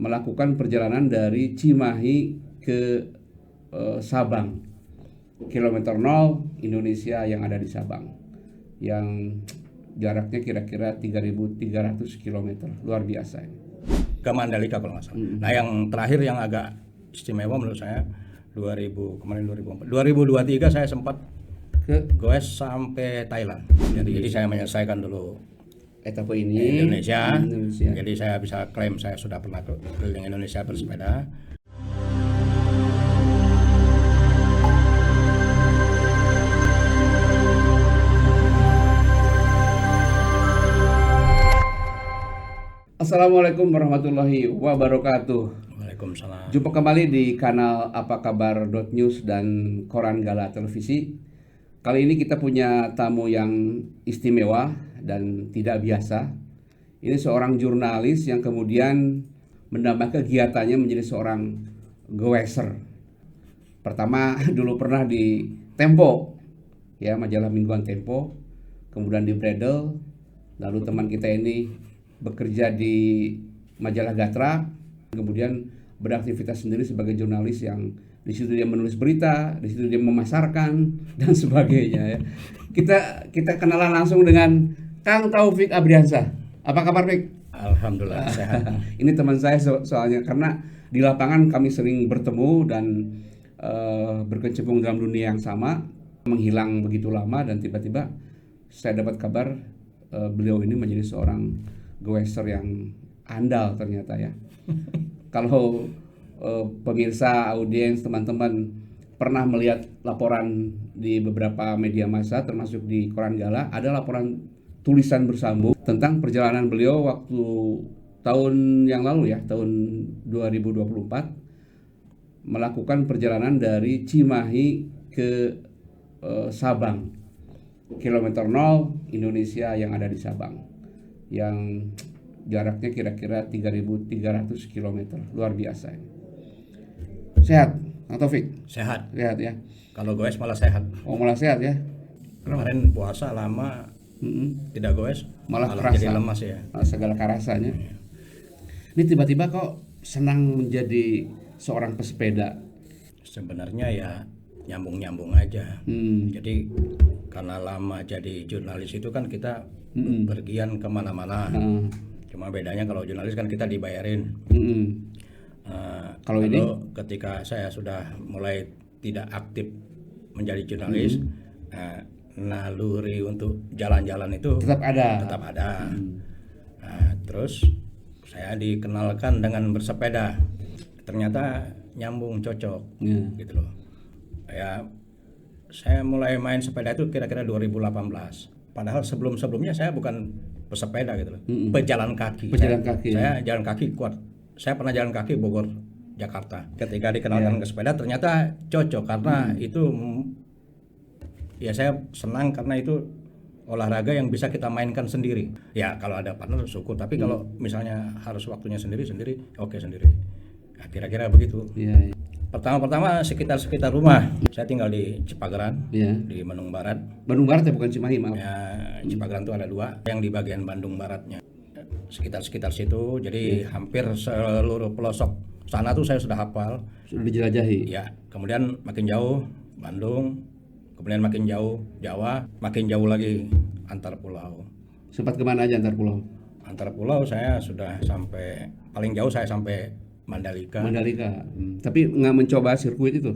melakukan perjalanan dari Cimahi ke Sabang, kilometer 0 Indonesia yang ada di Sabang, yang jaraknya kira-kira 3.300 km, luar biasa ini. Ke Mandalika kalau nggak salah. Nah yang terakhir yang agak istimewa menurut saya 2023 saya sempat goes sampai Thailand. Jadi saya menyelesaikan dulu Etapa ini Indonesia. Jadi saya bisa klaim saya sudah pernah keliling Indonesia bersepeda. Assalamualaikum warahmatullahi wabarakatuh. Waalaikumsalam. Jumpa kembali di kanal Apa Kabar .news dan Koran Gala Televisi. Kali ini kita punya tamu yang istimewa dan tidak biasa. Ini seorang jurnalis yang kemudian menambah kegiatannya menjadi seorang goeser. Pertama dulu pernah di Tempo, ya, majalah mingguan Tempo, kemudian di Bredel, lalu teman kita ini bekerja di majalah Gatra, kemudian beraktivitas sendiri sebagai jurnalis yang di situ dia menulis berita, di situ dia memasarkan dan sebagainya, ya. Kita kenalan langsung dengan Kang Taufik Abriansyah. Apa kabar, Fik? Alhamdulillah sehat. Ini teman saya soalnya karena di lapangan kami sering bertemu dan berkecimpung dalam dunia yang sama, menghilang begitu lama, dan tiba-tiba saya dapat kabar beliau ini menjadi seorang goeser yang andal ternyata, ya. Kalau pemirsa, audiens, teman-teman pernah melihat laporan di beberapa media massa termasuk di Koran Gala, ada laporan tulisan bersambung tentang perjalanan beliau waktu tahun yang lalu, ya, tahun 2024, melakukan perjalanan dari Cimahi ke Sabang, kilometer 0 Indonesia yang ada di Sabang, yang jaraknya kira-kira 3.300 km, luar biasa ini. Sehat, Kang Taufik? Sehat. Sehat, ya. Kalau goes malah sehat. Oh, malah sehat, ya. Kemarin puasa lama tidak goes, Malah kerasa, jadi lemas, ya. Segala kerasanya. Ini tiba-tiba kok senang menjadi seorang pesepeda? Sebenarnya ya nyambung-nyambung aja. Jadi karena lama jadi jurnalis itu kan kita berpergian kemana-mana. Cuma bedanya kalau jurnalis kan kita dibayarin. Kalau ini ketika saya sudah mulai tidak aktif menjadi jurnalis, naluri untuk jalan-jalan itu tetap ada. Nah, terus saya dikenalkan dengan bersepeda, ternyata nyambung, cocok, gitu loh. Ya, saya mulai main sepeda itu kira-kira 2018. Padahal sebelumnya saya bukan pesepeda gitu loh, pejalan kaki. Saya jalan kaki kuat. Saya pernah jalan kaki Bogor, Jakarta. Ketika dikenalkan ke sepeda, ternyata cocok karena itu. Ya saya senang karena itu olahraga yang bisa kita mainkan sendiri. Ya kalau ada partner syukur, tapi kalau misalnya harus waktunya sendiri, oke sendiri. Nah, kira-kira begitu. Pertama sekitar rumah. Saya tinggal di Cipageran, di Bandung Barat. Bandung Barat, ya, bukan Cimahi, maaf. Ya, Cipageran itu ada dua, yang di bagian Bandung Baratnya. Sekitar situ, jadi hampir seluruh pelosok sana tuh saya sudah hafal. Sudah dijelajahi. Ya, kemudian makin jauh Bandung, kemudian makin jauh Jawa, makin jauh lagi antar pulau. Sempat kemana aja antar pulau? Antar pulau saya sudah sampai, paling jauh saya sampai Mandalika. Tapi nggak mencoba sirkuit itu?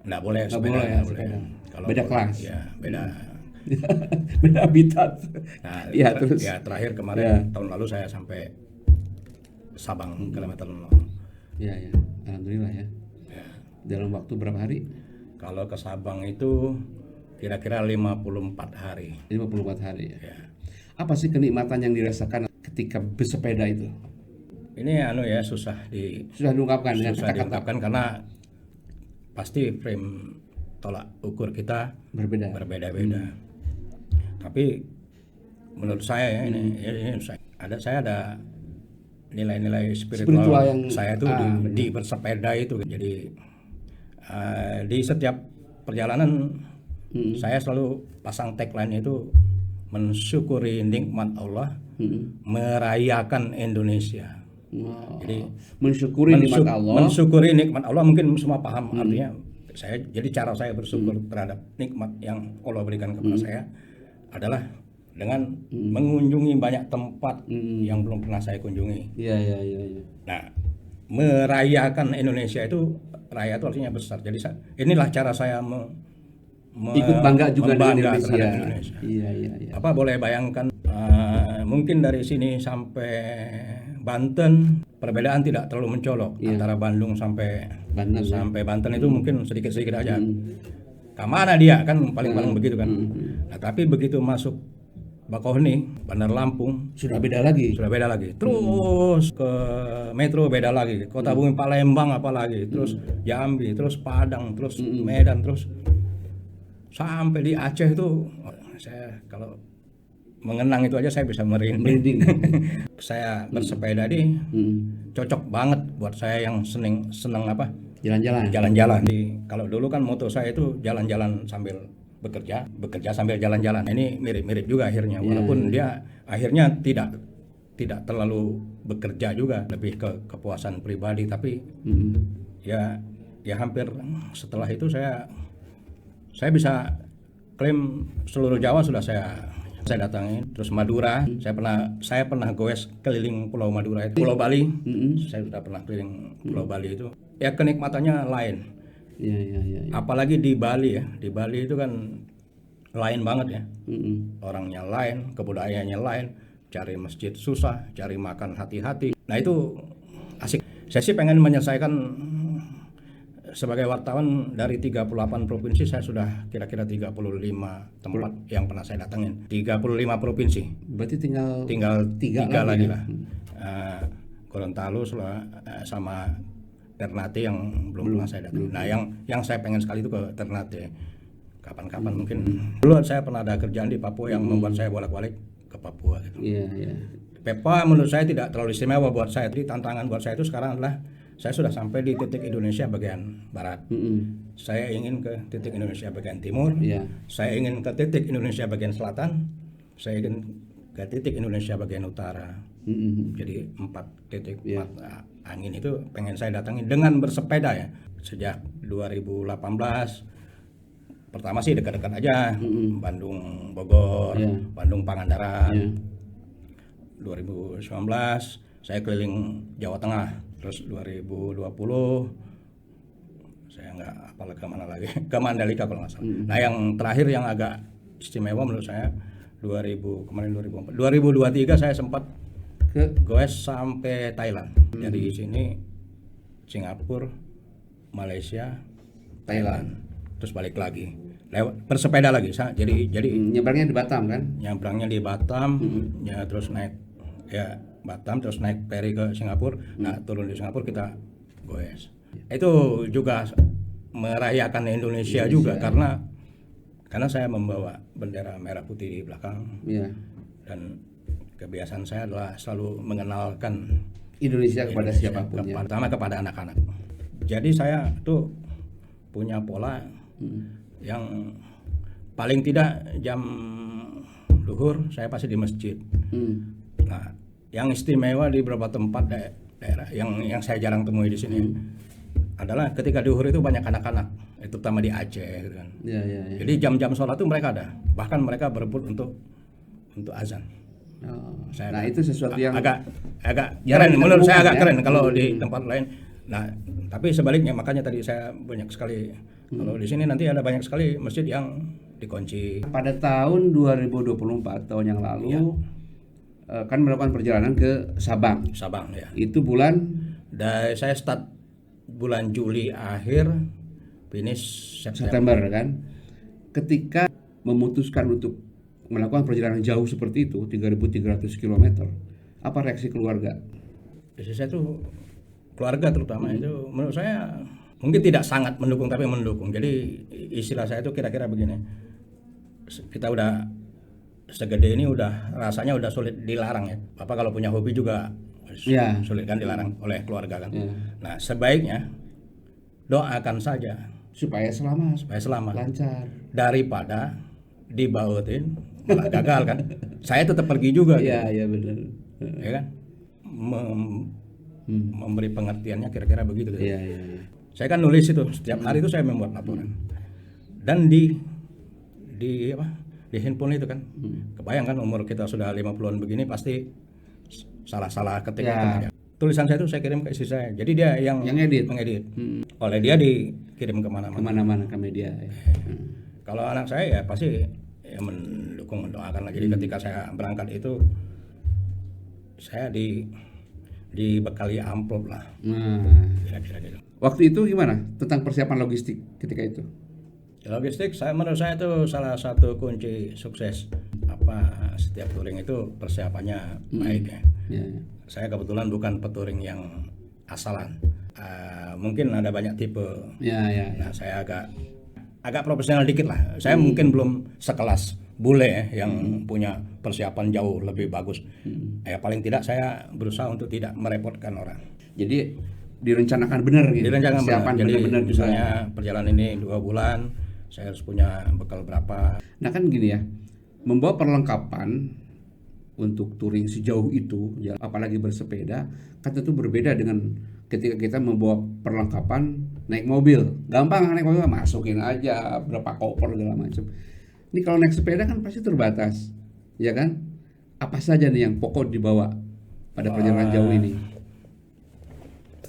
Nggak boleh, nggak boleh, ya, sepeda. Kalau beda kelas. Ya, beda. Beda habitat. Nah, terus. Ya, terakhir kemarin tahun lalu saya sampai Sabang, kilometer 0. Ya, alhamdulillah, ya. Dalam waktu berapa hari? Kalau ke Sabang itu kira-kira 54 hari. 54 hari, ya. Apa sih kenikmatan yang dirasakan ketika bersepeda itu? Ini susah diungkapkan dengan kata-kata. Diungkapkan karena pasti frame tolak ukur kita berbeda-beda. Tapi menurut saya saya ada nilai-nilai spiritual yang saya tuh di bersepeda itu. Jadi di setiap perjalanan saya selalu pasang tagline itu mensyukuri nikmat Allah, merayakan Indonesia. Jadi mensyukuri nikmat Allah. Mensyukuri nikmat Allah, mungkin semua paham artinya. Jadi cara saya bersyukur terhadap nikmat yang Allah berikan kepada saya adalah dengan mengunjungi banyak tempat yang belum pernah saya kunjungi. Iya. Nah, merayakan Indonesia itu, raya itu artinya besar. Jadi inilah cara saya ikut bangga juga dengan Indonesia. Iya. Apa boleh bayangkan mungkin dari sini sampai Banten perbedaan tidak terlalu mencolok antara Bandung sampai Banten itu mungkin sedikit-sedikit aja. Kemana dia kan paling-paling begitu kan. Nah, tapi begitu masuk Bakauheni, Bandar Lampung sudah beda lagi. Terus ke Metro beda lagi. Kota Bumi Palembang apalagi. Terus Jambi, terus Padang, terus Medan, terus sampai di Aceh itu saya kalau mengenang itu aja saya bisa merinding. Saya bersepeda di cocok banget buat saya yang seneng apa? Jalan-jalan. Kalau dulu kan moto saya itu jalan-jalan sambil bekerja sambil jalan-jalan. Ini mirip-mirip juga akhirnya, walaupun dia akhirnya tidak terlalu bekerja juga, lebih ke kepuasan pribadi. Tapi ya hampir setelah itu saya bisa klaim seluruh Jawa sudah saya datangin. Terus Madura, saya pernah goes keliling Pulau Madura itu, Pulau Bali. Saya sudah pernah keliling Pulau Bali itu. Ya kenikmatannya lain. Iya. Apalagi di Bali ya. Di Bali itu kan lain banget ya. Orangnya lain, kebudayaannya lain. Cari masjid susah, cari makan hati-hati. Nah itu asik. Saya sih pengen menyelesaikan sebagai wartawan dari 38 provinsi. Saya sudah kira-kira 35 tempat yang pernah saya datangin. 35 provinsi. Berarti tinggal tiga lagi lah. Gorontalo sama Ternate yang belum pernah saya datang. Nah, yang saya pengen sekali itu ke Ternate. Kapan-kapan mungkin. Dulu saya pernah ada kerjaan di Papua yang membuat saya bolak-balik ke Papua gitu. Iya. Papua menurut saya tidak terlalu istimewa buat saya. Jadi tantangan buat saya itu sekarang adalah saya sudah sampai di titik Indonesia bagian barat. Saya ingin ke titik Indonesia bagian timur. Saya ingin ke titik Indonesia bagian selatan. Saya ingin ke titik Indonesia bagian utara. Jadi 4 titik, 4 angin itu pengen saya datangin dengan bersepeda ya. Sejak 2018 pertama sih dekat-dekat aja, Bandung Bogor, Bandung Pangandaran. 2019 saya keliling Jawa Tengah. Terus 2020 saya nggak apalagi kemana lagi, ke Mandalika kalau nggak salah. Nah yang terakhir yang agak istimewa menurut saya 2023 saya sempat goes sampai Thailand. Dari sini Singapura, Malaysia, Thailand, terus balik lagi lewat bersepeda lagi. Jadi nyebrangnya di Batam kan? Nyebrangnya di Batam, ya terus naik Batam, terus naik ferry ke Singapura. Nah turun di Singapura kita goes. Itu juga merayakan Indonesia juga karena saya membawa bendera merah putih di belakang. Dan kebiasaan saya adalah selalu mengenalkan Indonesia kepada siapapun, pertama kepada anak-anak. Jadi saya tuh punya pola yang paling tidak jam duhur saya pasti di masjid. Nah, yang istimewa di beberapa tempat daerah yang saya jarang temui di sini adalah ketika duhur itu banyak anak-anak, itu terutama di Aceh gitu kan. Jadi jam-jam sholat itu mereka ada, bahkan mereka berebut untuk azan. Nah itu sesuatu yang agak keren, menurut saya agak keren kalau di tempat lain. Nah tapi sebaliknya, makanya tadi saya banyak sekali kalau di sini nanti ada banyak sekali masjid yang dikunci. Pada tahun 2024 tahun yang lalu kan melakukan perjalanan ke Sabang ya. Itu bulan saya start bulan Juli akhir, finish September kan. Ketika memutuskan untuk melakukan perjalanan jauh seperti itu 3.300 km, apa reaksi keluarga? Saya tuh keluarga terutama itu menurut saya mungkin tidak sangat mendukung tapi mendukung. Jadi istilah saya itu kira-kira begini, kita udah segede ini udah rasanya udah sulit dilarang ya. Bapak kalau punya hobi juga sulit kan dilarang oleh keluarga kan. Nah sebaiknya doakan saja supaya selamat lancar, daripada dibautin malah gagal kan. Saya tetap pergi juga. Iya benar. Ya kan, memberi pengertiannya kira-kira begitu. Iya, iya, iya. Saya kan nulis itu setiap hari itu saya membuat laporan. Dan di handphone itu kan, kebayang kan umur kita sudah 50-an begini pasti salah-salah ketik. Ya. Tulisan saya itu saya kirim ke istri saya. Jadi dia yang edit. mengedit. Oleh dia dikirim kemana-mana. Kemana-mana ke media. Ya. Kalau anak saya ya pasti ya mendukung, mendoakan lagi. Jadi ketika saya berangkat itu saya dibekali amplop lah. Kira-kira gitu. Waktu itu gimana tentang persiapan logistik ketika itu? Logistik menurut saya itu salah satu kunci sukses. Setiap touring itu persiapannya baik ya. Ya. Saya kebetulan bukan petouring yang asalan. Mungkin ada banyak tipe. Ya. Nah, saya agak profesional dikit lah. Saya mungkin belum sekelas Bule ya, yang punya persiapan jauh lebih bagus. Ya paling tidak saya berusaha untuk tidak merepotkan orang. Jadi direncanakan benar gitu. Direncanakan persiapan benar. Jadi benar-benar misalnya perjalanan ini 2 bulan, saya harus punya bekal berapa. Nah kan gini ya, membawa perlengkapan untuk touring sejauh itu, ya, apalagi bersepeda, kan tentu berbeda dengan ketika kita membawa perlengkapan naik mobil. Gampang naik mobil, masukin aja berapa koper segala macam. Ini kalau naik sepeda kan pasti terbatas, ya kan? Apa saja nih yang pokok dibawa pada perjalanan jauh ini?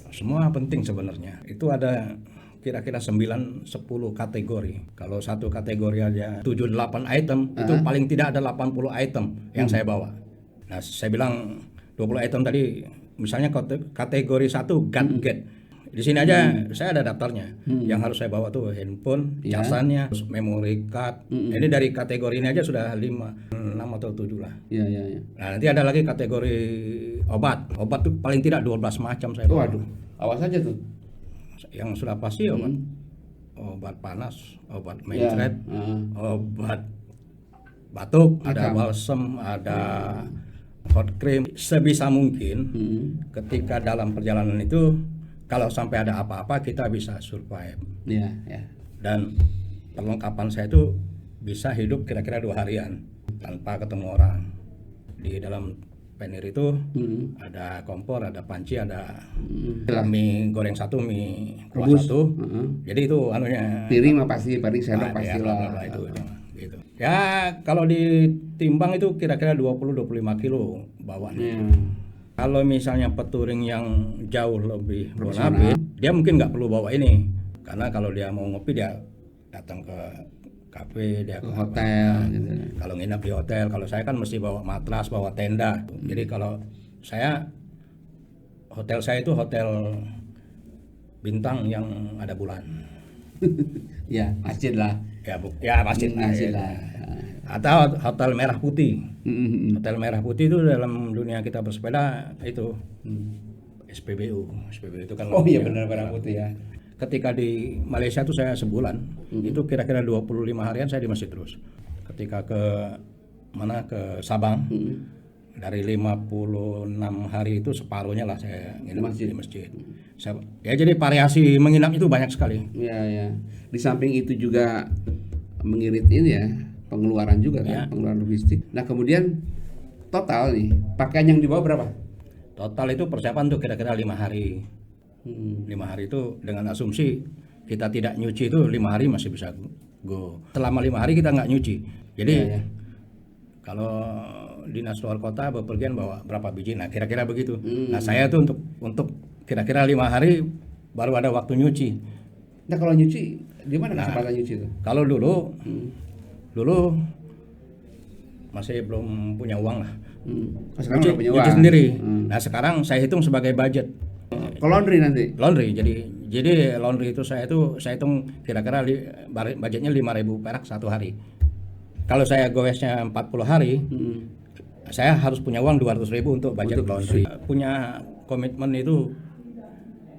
Semua penting sebenarnya. Itu ada kira-kira 9-10 kategori. Kalau satu kategori aja 7-8 item, itu paling tidak ada 80 item yang saya bawa. Nah, saya bilang 20 item tadi, misalnya kategori 1 gadget. Di sini aja saya ada daftarnya. Yang harus saya bawa tuh handphone, casannya, memory card. Ini dari kategori ini aja sudah 5, 6 atau 7 lah. Iya. Nah, nanti ada lagi kategori obat. Obat tuh paling tidak 12 macam saya bawa. Waduh, awas aja tuh. Yang sudah pasti obat panas, obat mencret, obat batuk, ada balsem, ada hot cream. Sebisa mungkin ketika dalam perjalanan itu kalau sampai ada apa-apa kita bisa survive. Iya. Dan perlengkapan saya itu bisa hidup kira-kira 2 harian tanpa ketemu orang. Di dalam penir itu ada kompor, ada panci, ada mie goreng 1, mie kuah 1. Jadi itu anunya. Piring mah pasti, sendok pasti lah. Itu gitu. Ya kalau ditimbang itu kira-kira 20-25 kilo bawaannya. Kalau misalnya petouring yang jauh lebih bonafit, dia mungkin nggak perlu bawa ini. Karena kalau dia mau ngopi dia datang ke kafe, dia ke hotel gitu. Kalau nginap di hotel, kalau saya kan mesti bawa matras, bawa tenda. Jadi kalau hotel saya itu hotel bintang yang ada bulan. Ya, masjid lah. Ya masjid lah. Atau hotel merah putih. Hotel merah putih itu dalam dunia kita bersepeda itu SPBU itu kan. Oh iya benar merah putih ya. Ketika di Malaysia tuh saya sebulan, itu kira-kira 25 harian saya di masjid terus. Ketika ke Sabang, dari 56 hari itu separuhnya lah saya nginap di masjid. Ya jadi variasi menginap itu banyak sekali. Iya. Di samping itu juga mengirit ini ya, pengeluaran juga kan, pengeluaran logistik. Nah kemudian total nih, pakaian yang dibawa berapa? Total itu persiapan tuh kira-kira 5 hari. 5 hari itu dengan asumsi kita tidak nyuci itu 5 hari masih bisa go. Selama 5 hari kita nggak nyuci. Jadi kalau dinas luar kota bepergian bawa berapa biji, nah kira-kira begitu. Nah saya tuh untuk kira-kira 5 hari baru ada waktu nyuci. Nah kalau nyuci di mana kesempatan nyuci itu? Kalau dulu masih belum punya uang lah. Sekarang udah punya uang. Nyuci sendiri. Nah sekarang saya hitung sebagai budget. Ke laundry nanti? Laundry, jadi laundry itu saya hitung kira-kira budgetnya 5.000 perak 1 hari. Kalau saya goesnya 40 hari, saya harus punya uang 200.000 untuk budget laundry. Punya komitmen itu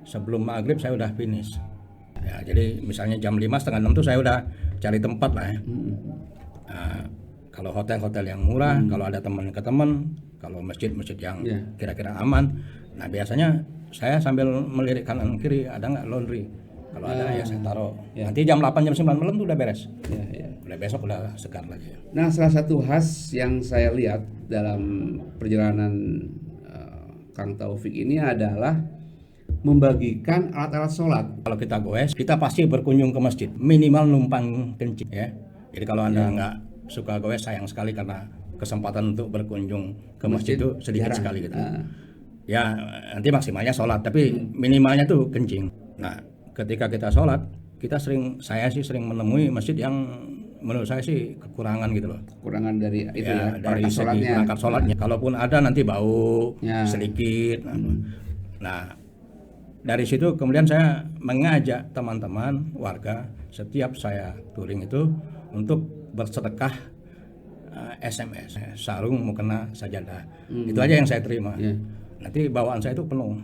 sebelum maghrib saya udah finish. Ya, jadi misalnya jam 5 setengah 6 tuh saya udah cari tempat lah ya. Nah, kalau hotel-hotel yang murah, kalau ada teman ke teman, kalau masjid-masjid yang kira-kira aman. Nah biasanya saya sambil melirik kanan kiri ada nggak laundry. Kalau ada ya saya taruh. Nanti jam 8 jam 9 malam tuh udah beres. Udah besok udah segar lagi. Nah salah satu khas yang saya lihat dalam perjalanan Kang Taufik ini adalah membagikan alat-alat sholat. Kalau kita goes, kita pasti berkunjung ke masjid, minimal numpang kencing ya. Jadi kalau Anda nggak suka goes, sayang sekali karena kesempatan untuk berkunjung ke masjid itu sedikit jarang. sekali gitu. Ya nanti maksimalnya sholat, tapi minimalnya tuh kencing. Nah ketika kita sholat, saya sih sering menemui masjid yang menurut saya sih kekurangan gitu loh. Kekurangan dari itu Ya, ya, dari segi perangkat sholatnya. Kalaupun ada nanti bau sedikit. Nah dari situ kemudian saya mengajak teman-teman warga setiap saya touring itu untuk bersedekah SMS, sarung mukena sajadah. Itu aja yang saya terima. Nanti bawaan saya itu penuh.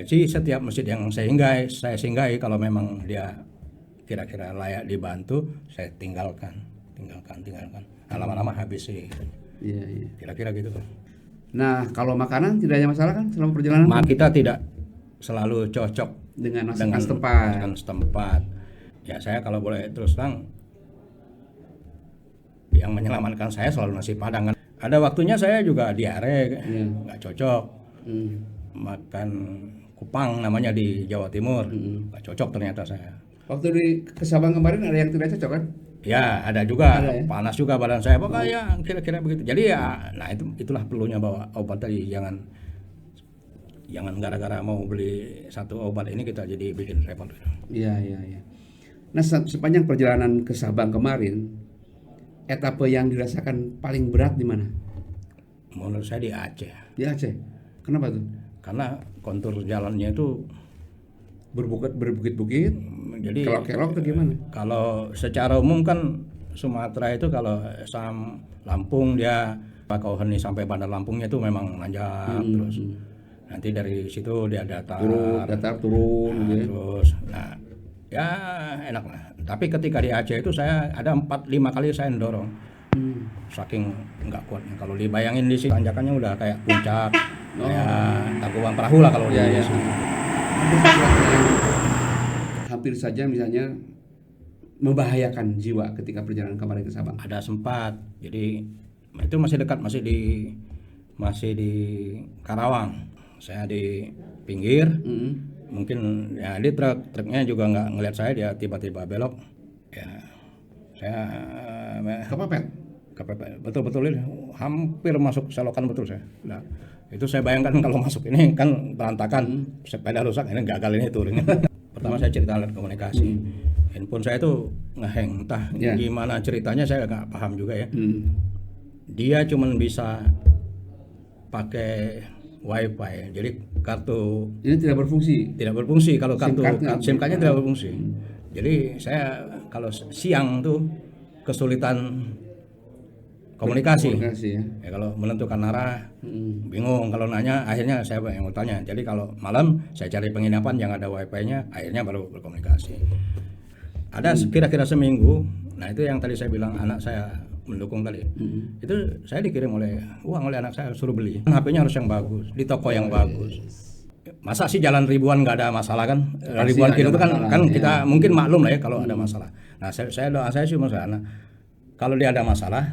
Jadi setiap masjid yang saya singgahi kalau memang dia kira-kira layak dibantu, saya tinggalkan. Lama-lama habis sih. Kira-kira gitu. Nah, kalau makanan tidak ada masalah kan selama perjalanan? Kita tidak selalu cocok dengan masakan setempat. Ya saya kalau boleh terus terang, yang menyelamatkan saya selalu nasi Padang kan. Ada waktunya saya juga diare, nggak cocok. Makan kupang namanya di Jawa Timur, nggak cocok ternyata saya. Waktu di ke Sabang kemarin ada yang tidak cocok kan? Ya ada juga, panas juga badan saya, pokoknya kira-kira begitu. Jadi ya, nah itulah perlunya bawa obat tadi, jangan gara-gara mau beli satu obat ini kita jadi bikin repot. Iya. Nah sepanjang perjalanan ke Sabang kemarin, etapa yang dirasakan paling berat di mana? Menurut saya di Aceh. Di Aceh. Kenapa tuh? Karena kontur jalannya itu berbukit-bukit. Jadi kelok-kelok atau gimana? Kalau secara umum kan Sumatera itu kalau Lampung dia Bakauheni sampai Bandar Lampungnya itu memang nanjak terus. Nanti dari situ dia datar turun nah, terus. Nah, ya enak lah. Tapi ketika di Aceh itu saya ada 4-5 kali saya dorong. Saking nggak kuatnya. Kalau dibayangin di sini tanjakannya udah kayak puncak, kayak Tangkuban Perahu lah kalau di sini. Hampir saja misalnya membahayakan jiwa ketika perjalanan kemarin ke Sabang. Ada sempat. Jadi itu masih dekat, masih di Karawang. Saya di pinggir. Mungkin ya di truknya juga nggak ngelihat saya, dia tiba-tiba belok. Ya saya kepepet. Betul hampir masuk selokan betul saya. Nah, itu saya bayangkan kalau masuk ini kan berantakan, sepeda rusak, ini gagal ini touring. Pertama saya cerita alat komunikasi. Handphone saya itu ngehang, entah gimana ceritanya saya nggak paham juga ya. Dia cuma bisa pakai wifi, jadi kartu ini tidak berfungsi kalau kartu SIM cardnya tidak berfungsi. Jadi saya kalau siang tuh kesulitan komunikasi ya. Kalau menentukan arah bingung, kalau nanya akhirnya saya yang mau tanya. Jadi kalau malam saya cari penginapan yang ada wifi-nya, akhirnya baru berkomunikasi. Ada kira-kira seminggu. Nah itu yang tadi saya bilang anak saya mendukung tadi. Itu saya dikirim uang oleh anak saya, suruh beli HP-nya harus yang bagus di toko yang bagus. Masa sih jalan ribuan nggak ada masalah kan? Ribuan kilo itu kan kita mungkin maklum lah ya kalau ada masalah. Nah saya doa saya cuma sana, kalau dia ada masalah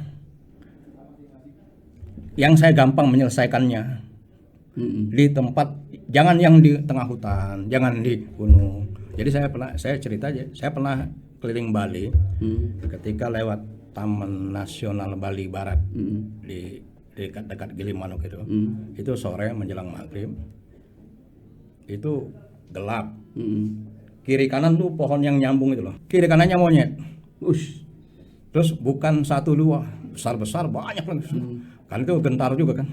yang saya gampang menyelesaikannya di tempat, jangan yang di tengah hutan, jangan di gunung. Jadi saya cerita aja, saya pernah keliling Bali ketika lewat Taman Nasional Bali Barat di dekat Gilimanuk itu. Itu sore menjelang maghrib itu gelap. Kiri kanan tuh pohon yang nyambung itu loh. Kiri kanannya monyet. Terus bukan 1-2, besar-besar banyak lagi. Kan itu gentar juga kan.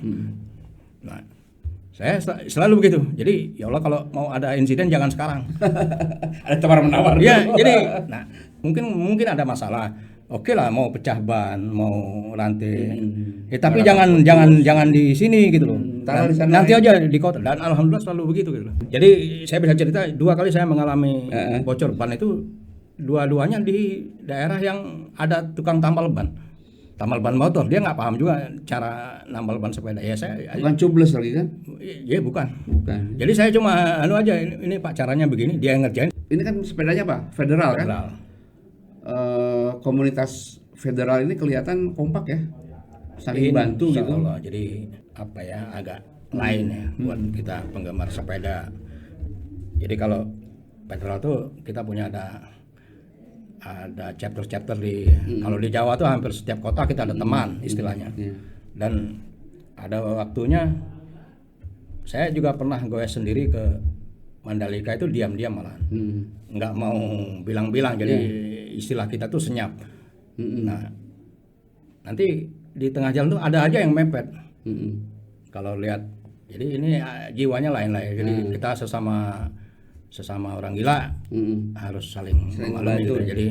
Nah, saya selalu begitu. Jadi ya Allah kalau mau ada insiden jangan sekarang. Ada tawar-menawar. Ya, jadi nah mungkin ada masalah. Oke lah, mau pecah ban, mau rantai. Tapi jangan di sini gitu loh. Nanti aja di kota. Dan alhamdulillah selalu begitu gitu loh. Jadi saya bisa cerita 2 kali saya mengalami bocor ban itu, dua-duanya di daerah yang ada tukang tambal ban motor. Dia nggak paham juga cara nambal ban sepeda. Ya saya bukan cubles lagi kan? Iya bukan. Jadi saya cuma aja ini Pak caranya begini, dia yang ngerjain. Ini kan sepedanya Pak federal. Kan? Komunitas federal ini kelihatan kompak ya. saling bantu Insya gitu. Allah. Jadi apa ya, agak lain ya buat kita penggemar sepeda. Jadi kalau federal tuh kita punya ada chapter-chapter di kalau di Jawa tuh hampir setiap kota kita ada teman istilahnya. Iya. Dan ada waktunya saya juga pernah goes sendiri ke Mandalika itu diam-diam malah. Nggak mau bilang-bilang, jadi istilah kita tuh senyap. Nah, nanti di tengah jalan tuh ada aja yang mepet. Kalau lihat, jadi ini jiwanya lain lah ya. Jadi kita sesama orang gila harus saling memaklumi gitu. Jadi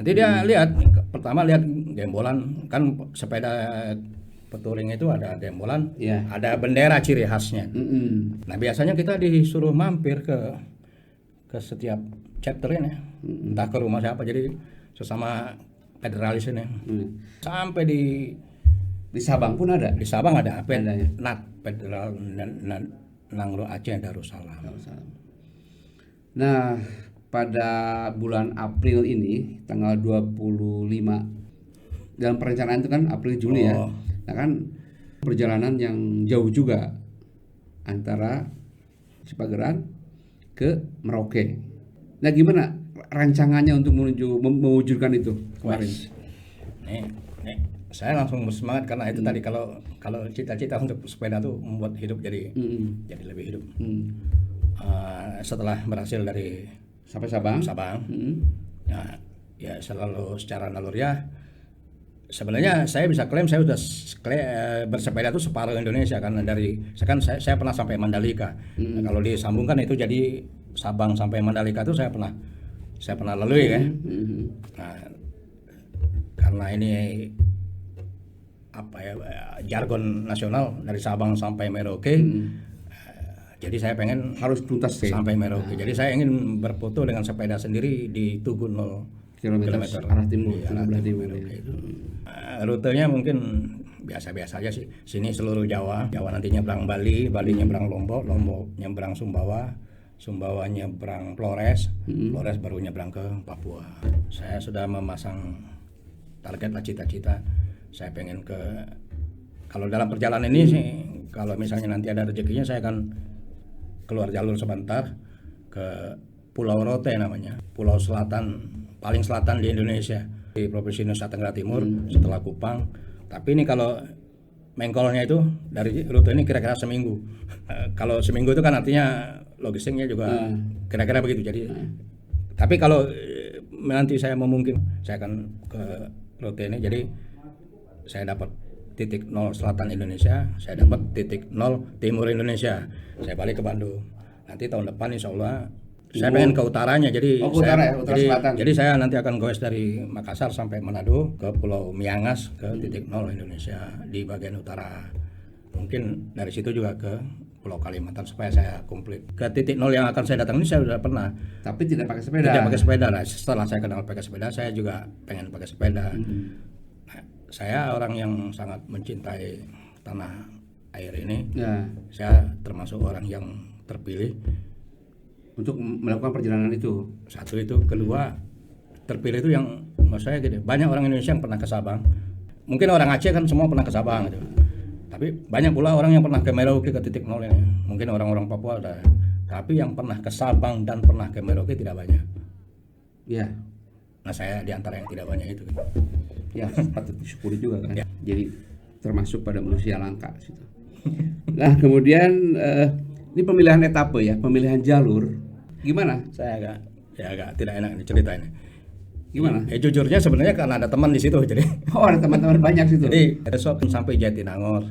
nanti dia lihat, pertama lihat gembolan, kan sepeda touring itu ada gembolan, ada bendera ciri khasnya. Nah biasanya kita disuruh mampir ke setiap chapter ini, entah ke rumah siapa, jadi sesama federalis ini. Sampai Di Sabang pun ada. di Sabang ada NAT, Federal Nangro Aceh Darussalam. Nah, pada bulan April ini, tanggal 25, dalam perencanaan itu kan April Juli ya. Nah kan perjalanan yang jauh juga antara Cipageran ke Merauke. Nah gimana rancangannya untuk mewujudkan itu kemarin? Nih, saya langsung bersemangat karena itu tadi, kalau cita-cita untuk sepeda tuh membuat hidup jadi lebih hidup. Setelah berhasil dari Sampai Sabang. Nah, ya selalu secara naluriah. Sebenarnya saya bisa klaim saya sudah bersepeda itu separuh Indonesia, karena saya pernah sampai Mandalika. Nah, kalau disambungkan itu jadi Sabang sampai Mandalika itu saya pernah lalui ya. Nah, karena ini apa ya, jargon nasional dari Sabang sampai Merauke. Jadi saya pengen Harus tuntas sampai Merauke. Jadi saya ingin berfoto dengan sepeda sendiri di Tugu 0 kilometer arah timur, sebelah timur. Rutenya mungkin biasa-biasa aja sih. Sini seluruh Jawa nanti nyebrang Bali nyebrang Lombok nyebrang Sumbawa nyebrang Flores baru nyebrang ke Papua. Saya sudah memasang target lah, cita-cita. Saya pengen kalau dalam perjalanan ini sih, kalau misalnya nanti ada rezekinya, saya akan keluar jalur sebentar ke Pulau Rote namanya, pulau paling selatan di Indonesia, di Provinsi Nusa Tenggara Timur setelah Kupang. Tapi ini kalau mengkolnya itu dari rute ini kira-kira seminggu. Kalau seminggu itu kan artinya logistiknya juga kira-kira begitu. Jadi tapi kalau nanti saya memungkinkan, saya akan ke rute ini. Jadi saya dapat titik 0 selatan Indonesia, saya dapat titik 0 timur Indonesia, saya balik ke Bandung. Nanti tahun depan insya Allah saya pengen ke utaranya, jadi utara selatan. Jadi saya nanti akan goes dari Makassar sampai Manado ke Pulau Miangas ke titik 0 Indonesia di bagian utara. Mungkin dari situ juga ke Pulau Kalimantan supaya saya komplit. Ke titik 0 yang akan saya datang ini saya sudah pernah. Tapi tidak pakai sepeda. Tidak pakai sepeda. Nah, setelah saya kenal pakai sepeda, saya juga pengen pakai sepeda. Saya orang yang sangat mencintai tanah air ini. Saya termasuk orang yang terpilih untuk melakukan perjalanan itu. Satu itu, kedua terpilih itu yang maksud saya gitu. Banyak orang Indonesia yang pernah ke Sabang. Mungkin orang Aceh kan semua pernah ke Sabang gitu. Tapi banyak pula orang yang pernah ke Merauke ke titik 0 ini. Mungkin orang-orang Papua ada. Tapi yang pernah ke Sabang dan pernah ke Merauke tidak banyak. Ya. Nah, saya di antara yang tidak banyak itu. Ya, patut disyukuri juga kan. Ya. Jadi termasuk pada manusia langka situ. Nah, kemudian ini pemilihan etape ya, pemilihan jalur. Gimana? Saya agak tidak enak nih cerita ini. Gimana? Jujurnya sebenarnya karena ada teman di situ, jadi. Oh, ada teman-teman banyak situ. Jadi besok sampai Jatinangor.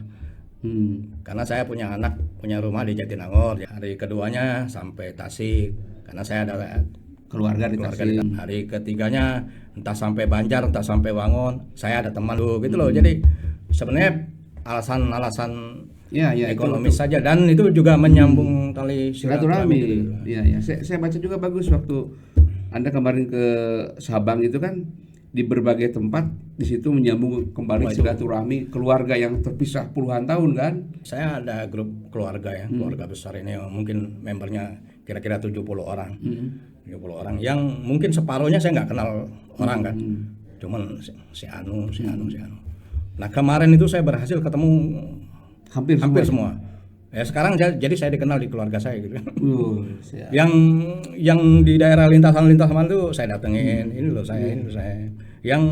Karena saya punya anak, punya rumah di Jatinangor. Hari keduanya sampai Tasik, karena saya ada keluarga di Tasik. Hari ketiganya entah sampai Banjar, entah sampai Wangon. Saya ada teman dulu gitu loh. Jadi sebenarnya alasan ekonomis saja, dan itu juga menyambung tali silaturahmi. Gitu. Iya. Saya baca juga bagus waktu Anda kemarin ke Sabang itu kan, di berbagai tempat di situ menyambung kembali silaturahmi keluarga yang terpisah puluhan tahun kan. Saya ada grup keluarga ya, keluarga besar ini mungkin membernya kira-kira 70 orang. 70 orang yang mungkin separuhnya saya nggak kenal orang kan. Cuman si Anu. Nah kemarin itu saya berhasil ketemu Hampir semua. Ya sekarang jadi saya dikenal di keluarga saya gitu. Siap. Yang di daerah lintasan itu saya datengin, ini loh saya, ini loh saya. Yang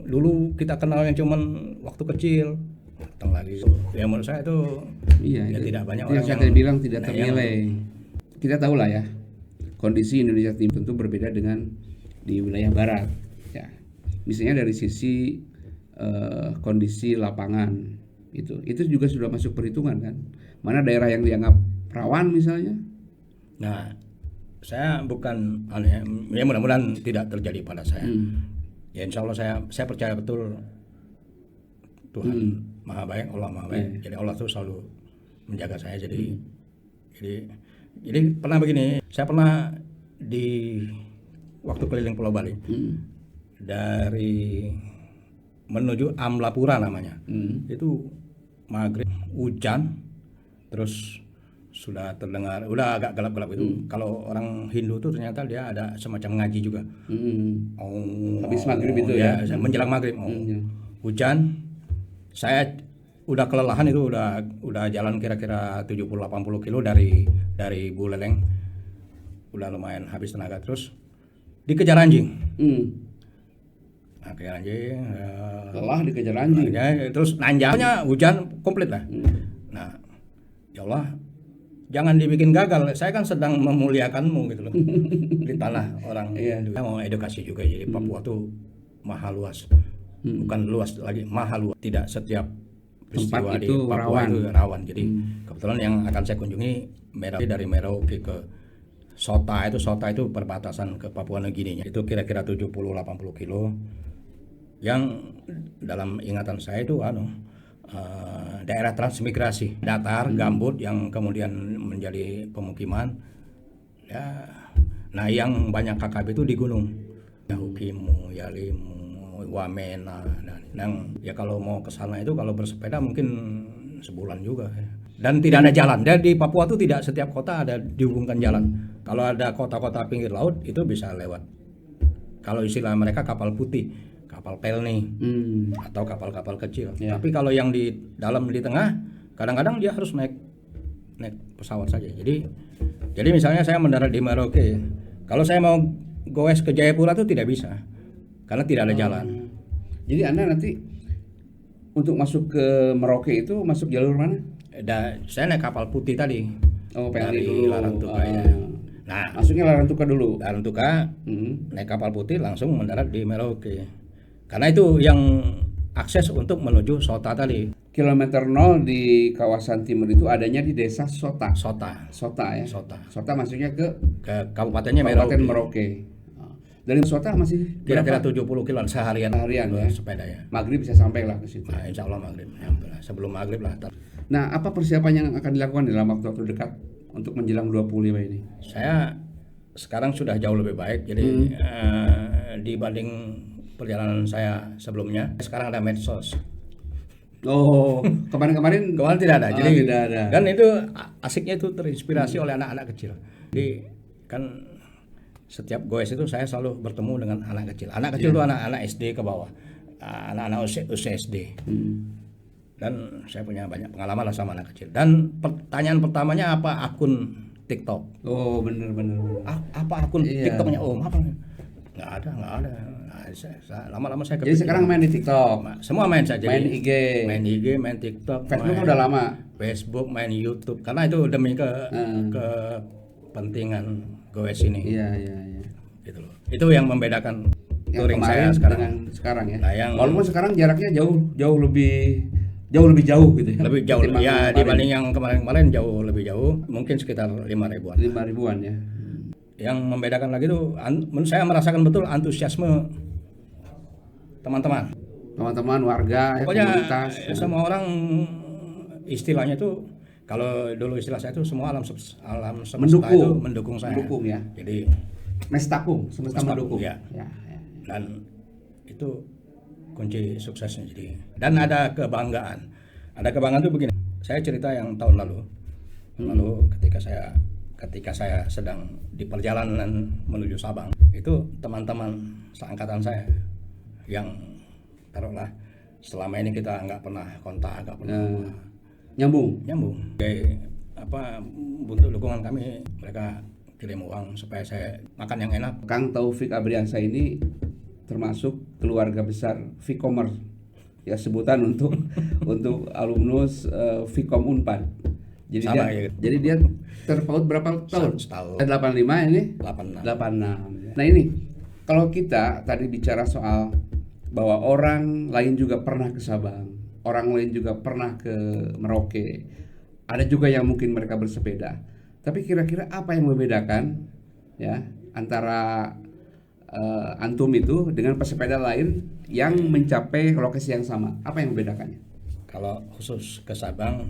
dulu kita kenal yang cuman waktu kecil, datang lagi. Ya menurut saya itu Iya, ya itu tidak banyak yang orang saya yang tadi bilang tidak nah, ternilai. Kita tahu lah ya, kondisi Indonesia Timur tentu berbeda dengan di wilayah barat. Ya, misalnya dari sisi kondisi lapangan itu juga sudah masuk perhitungan kan. Mana daerah yang dianggap rawan misalnya. Nah, saya bukan aneh, ya mudah-mudahan tidak terjadi pada saya. Ya insya Allah saya percaya betul Tuhan Maha Baik, Allah Maha Baik. Jadi Allah tuh selalu menjaga saya. Jadi pernah begini, saya pernah di waktu keliling Pulau Bali dari menuju Amlapura namanya, itu maghrib hujan, terus sudah terdengar, udah agak gelap-gelap itu. Kalau orang Hindu tuh ternyata dia ada semacam ngaji juga. Habis maghrib itu ya, menjelang maghrib. Hujan, saya udah kelelahan itu, udah jalan kira-kira 70-80 kilo dari Buleleng, udah lumayan habis tenaga, terus dikejar anjing. Nah, kejar anjing, lelah dikejar anjing. Terus nanjangnya hujan komplit lah. Nah, ya Allah, jangan dibikin gagal. Saya kan sedang memuliakanmu gitu loh di tanah orang. Saya mau edukasi juga. Jadi Papua tuh maha luas, bukan luas lagi, maha luas. Tidak setiap peristiwa di Papua itu rawan. Jadi kebetulan yang akan saya kunjungi dari Merauke ke Sota itu perbatasan ke Papua Nugini. Itu kira-kira 70-80 kilo. Yang dalam ingatan saya itu daerah transmigrasi, datar, gambut yang kemudian menjadi pemukiman. Ya, nah yang banyak KKP itu di gunung. Yahukimu, Yalimu, Wamena, dan ya kalau mau ke sana itu kalau bersepeda mungkin sebulan juga. Dan tidak ada jalan. Dan di Papua itu tidak setiap kota ada dihubungkan jalan. Kalau ada kota-kota pinggir laut itu bisa lewat. Kalau istilah mereka kapal putih, kapal pelni, atau kapal-kapal kecil. Tapi kalau yang di tengah, kadang-kadang dia harus naik pesawat saja. Jadi misalnya saya mendarat di Merauke, kalau saya mau goes ke Jayapura itu tidak bisa, karena tidak ada jalan. Jadi Anda nanti untuk masuk ke Merauke itu masuk jalur mana? Saya naik kapal putih tadi. Dari dulu. Larantuka ya. Nah, masuknya Larantuka dulu. Larantuka, naik kapal putih langsung mendarat di Merauke. Karena itu yang akses untuk menuju Sota tadi. Kilometer 0 di kawasan timur itu adanya di desa Sota. Sota ya. Sota masuknya ke kabupatennya Merauke. Dari Sota masih kira-kira 70 kilo seharian ya. Sepeda ya. Maghrib bisa sampai lah ke situ. Nah, insya Allah maghrib. Sebelum maghrib lah. Nah, apa persiapan yang akan dilakukan dalam waktu dekat untuk menjelang 25 ini? Saya sekarang sudah jauh lebih baik. Jadi dibanding perjalanan saya sebelumnya, sekarang ada medsos. Kemarin tidak ada. Jadi tidak ada. Dan itu asiknya itu terinspirasi oleh anak-anak kecil. Jadi kan setiap goes itu saya selalu bertemu dengan anak kecil. Anak kecil itu anak-anak SD ke bawah, anak-anak usia SD. Dan saya punya banyak pengalaman lah sama anak kecil. Dan pertanyaan pertamanya apa akun TikTok? Bener. Apa akun TikToknya? Apa? Nggak ada. Lama-lama saya kepikiran. Jadi sekarang main di TikTok. Semua main saja. Main IG, main TikTok. Facebook udah lama. Facebook, main YouTube. Karena itu demi kepentingan goes ini. Iya. Gitu loh. Itu yang membedakan touring saya sekarang ya. Nah, walaupun sekarang jaraknya jauh lebih jauh gitu ya. Lebih jauh ya dibanding yang kemarin jauh lebih jauh, mungkin sekitar 5.000-an. 5.000-an ya. Yang membedakan lagi tuh saya merasakan betul antusiasme teman-teman, warga, komunitas. Semua orang istilahnya tuh, kalau dulu istilah saya itu semua alam semesta itu mendukung saya. Mendukung ya. Jadi Mestakum, semesta mendukung. Ya. Dan itu kunci suksesnya. Jadi dan ada kebanggaan tuh begini. Saya cerita yang tahun lalu ketika saya sedang di perjalanan menuju Sabang, itu teman-teman seangkatan saya yang taruhlah selama ini kita nggak pernah kontak, nggak pernah nyambung. Kayak apa, untuk dukungan kami, mereka kirim uang supaya saya makan yang enak. Kang Taufik Abriansyah ini termasuk keluarga besar Vkomers, ya sebutan untuk alumnus Vkom Unpad. Jadi sama, dia, ya. jadi dia terpaut berapa tahun? Setahun. 85 ini? 86. 86. Nah ini kalau kita tadi bicara soal bahwa orang lain juga pernah ke Sabang, orang lain juga pernah ke Merauke, ada juga yang mungkin mereka bersepeda. Tapi kira-kira apa yang membedakan ya antara antum itu dengan pesepeda lain yang mencapai lokasi yang sama? Apa yang membedakannya? Kalau khusus ke Sabang,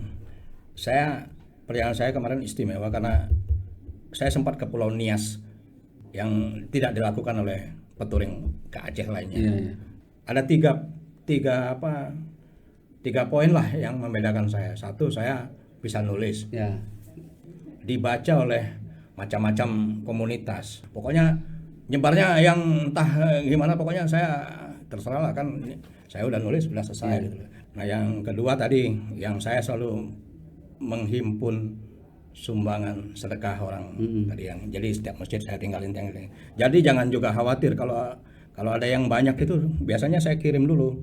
perjalanan saya kemarin istimewa karena saya sempat ke Pulau Nias yang tidak dilakukan oleh peturing ke Aceh lainnya. Iya. Ada tiga poin lah yang membedakan saya. Satu, saya bisa nulis, Ya. dibaca oleh macam-macam komunitas. Pokoknya nyebarnya yang entah gimana, pokoknya saya terserah lah, kan saya udah nulis, udah selesai gitu. Nah yang kedua tadi, yang saya selalu menghimpun sumbangan sedekah orang tadi, yang jadi setiap masjid saya tinggalin. Jadi jangan juga khawatir kalau ada yang banyak itu, biasanya saya kirim dulu.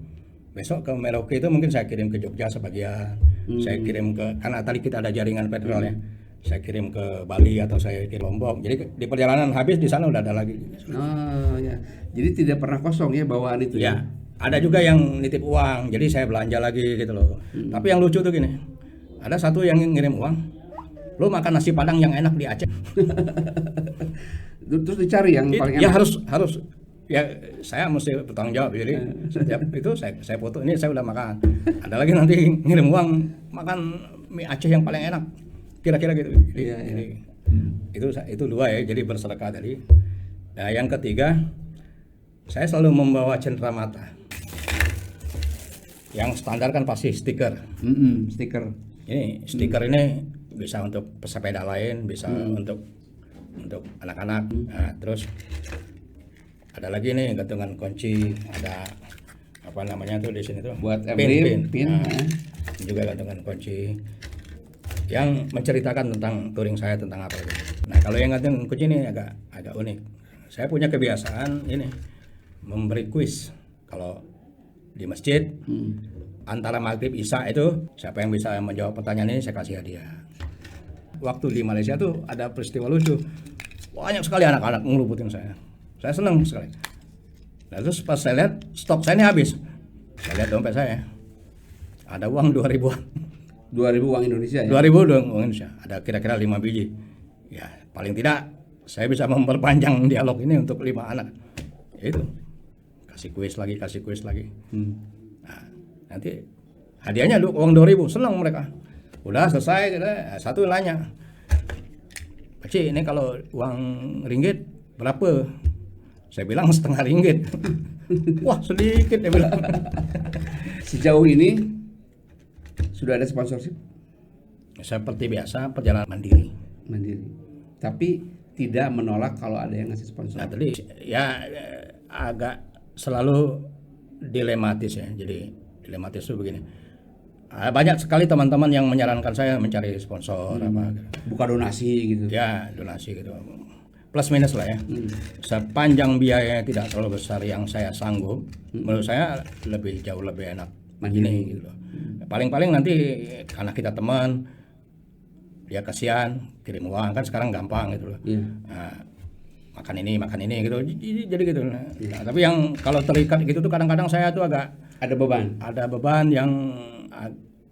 Besok ke Merauke itu mungkin saya kirim ke Jogja sebagian, saya kirim ke, karena tadi kita ada jaringan petrol ya, saya kirim ke Bali atau saya kirim Lombok. Jadi di perjalanan habis di sana udah ada lagi. Oh ya. Jadi tidak pernah kosong ya bawaan itu Ya, ada juga yang nitip uang, jadi saya belanja lagi gitu loh. Tapi yang lucu tuh gini, ada satu yang ngirim uang, lo makan nasi Padang yang enak di Aceh. Terus dicari yang paling Ya enak. harus ya, saya mesti bertanggung jawab. Jadi setiap itu saya foto, ini saya udah makan. Ada lagi nanti ngirim uang makan mie Aceh yang paling enak, kira-kira gitu. Jadi itu dua ya, jadi bersedekah tadi. Nah yang ketiga, saya selalu membawa cenderamata. Yang standar kan pasti stiker. Stiker. Ini stiker ini bisa untuk pesepeda lain, bisa untuk anak-anak. Nah, terus ada lagi nih gantungan kunci, ada apa namanya tuh di sini tuh Buat pin. pin. Nah, juga gantungan kunci yang menceritakan tentang touring saya, tentang apa gitu. Nah kalau yang gantungan kunci ini agak unik. Saya punya kebiasaan ini memberi kuis. Kalau di masjid antara maghrib isya itu, siapa yang bisa menjawab pertanyaan ini saya kasih hadiah. Waktu di Malaysia tuh ada peristiwa lucu, banyak sekali anak-anak ngeluputin saya senang sekali. Nah, terus pas saya lihat stok saya ini habis, saya lihat dompet saya ada uang 2.000-an. 2.000 uang Indonesia ya. 2.000 uang Indonesia, ada kira-kira 5 biji. Ya paling tidak saya bisa memperpanjang dialog ini untuk 5 anak. Ya itu, kasih kuis lagi. Nah, nanti hadiahnya uang 2.000, senang mereka. Udah selesai, satu nanya, Pakcik ini kalau uang ringgit berapa? Saya bilang setengah ringgit. Wah sedikit, dia bilang. Sejauh ini sudah ada sponsorship? Seperti biasa perjalanan mandiri. Tapi tidak menolak kalau ada yang ngasih sponsor. Nah tadi ya agak selalu dilematis ya. Jadi dilematis itu begini. Banyak sekali teman-teman yang menyarankan saya mencari sponsor apa gitu. Buka donasi gitu. Ya donasi gitu. Plus minus lah ya. Sepanjang biayanya tidak terlalu besar yang saya sanggup, menurut saya jauh lebih enak Mandiri gitu loh. Paling-paling nanti karena kita teman, dia kasihan kirim uang, kan sekarang gampang gitu loh. Nah, makan ini gitu, jadi gitu. Nah, tapi yang kalau terikat gitu tuh kadang-kadang saya tuh agak ada beban yang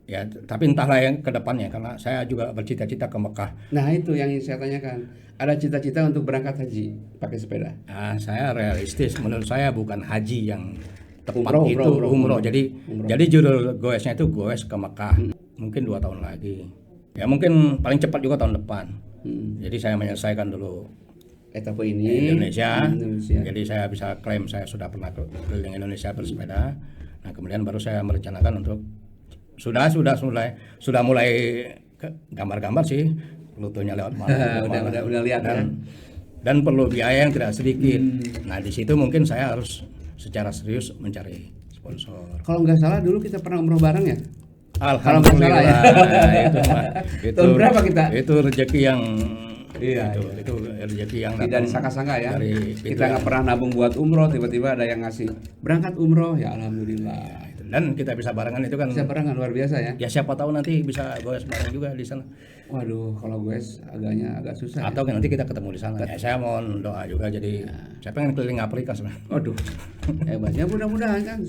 ya, tapi entahlah yang ke depannya, karena saya juga bercita-cita ke Mekah. Nah itu yang ingin saya tanyakan, ada cita-cita untuk berangkat haji pakai sepeda? Nah, saya realistis, menurut saya bukan haji yang tepat, umroh. Jadi judul goesnya itu goes ke Mekah. Mungkin 2 tahun lagi. Ya mungkin paling cepat juga tahun depan. Jadi saya menyelesaikan dulu etapa ini Indonesia. Jadi saya bisa klaim saya sudah pernah keliling Indonesia bersepeda. Nah, kemudian baru saya merencanakan untuk sudah mulai gambar-gambar sih, rutenya lewat mana. udah lihat dan perlu biaya yang tidak sedikit. Nah, di situ mungkin saya harus secara serius mencari sponsor. Kalau nggak salah dulu kita pernah umroh bareng ya. Kalau nggak Alhamdulillah. salah ya. itu mah Tahun berapa kita? Itu rezeki yang Iya, itu rezeki yang Tidak datang disangka-sangka ya. dari Kita nggak pernah nabung buat umroh, tiba-tiba ada yang ngasih berangkat umroh, ya alhamdulillah. dan kita bisa barengan itu kan. Bisa barengan luar biasa ya. Ya siapa tahu nanti bisa goes bareng juga di sana. Waduh, kalau gue agak susah. Atau nanti kita ketemu di sana. Ya, saya mohon doa juga, jadi saya pengen keliling Afrika sebenarnya. Waduh, hebatnya mudah-mudahan kan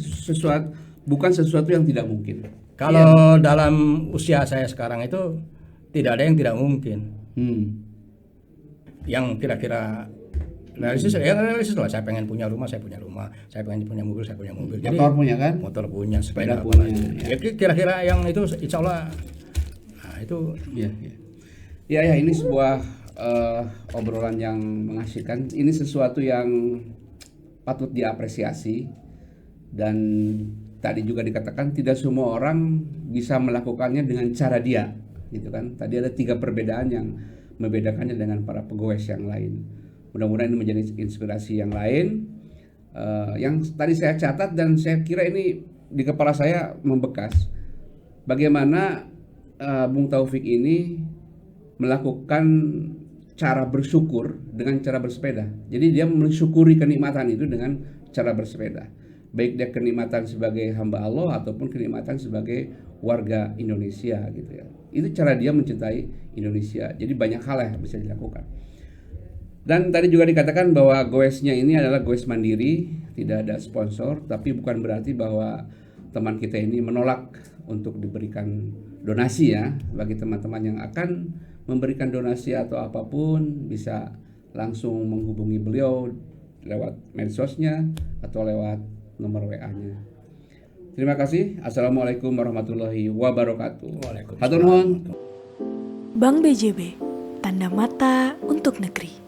bukan sesuatu yang tidak mungkin. Kalau dalam usia saya sekarang itu tidak ada yang tidak mungkin. Yang kira-kira realistis lah. Saya pengen punya rumah, saya punya rumah. Saya pengen punya mobil, saya punya mobil. Jadi, motor punya kan? Motor punya, sepeda punya. Ya, kira-kira yang itu insya Allah. Nah, itu. Ya, ini sebuah obrolan yang mengasihkan. Ini sesuatu yang patut diapresiasi, dan tadi juga dikatakan tidak semua orang bisa melakukannya dengan cara dia, gitu kan? Tadi ada 3 perbedaan yang membedakannya dengan para pegawai yang lain. Mudah-mudahan ini menjadi inspirasi yang lain. Yang tadi saya catat dan saya kira ini di kepala saya membekas. Bagaimana Bung Taufik ini melakukan cara bersyukur dengan cara bersepeda. Jadi dia mensyukuri kenikmatan itu dengan cara bersepeda. Baik dia kenikmatan sebagai hamba Allah ataupun kenikmatan sebagai warga Indonesia gitu ya. Itu cara dia mencintai Indonesia. Jadi banyak hal yang bisa dilakukan. Dan tadi juga dikatakan bahwa goesnya ini adalah goes mandiri, tidak ada sponsor, tapi bukan berarti bahwa teman kita ini menolak untuk diberikan donasi ya. Bagi teman-teman yang akan memberikan donasi atau apapun, bisa langsung menghubungi beliau lewat medsosnya atau lewat nomor WA-nya. Terima kasih. Assalamualaikum warahmatullahi wabarakatuh. Waalaikumsalam. Hatur nuhun. Bank BJB, tanda mata untuk negeri.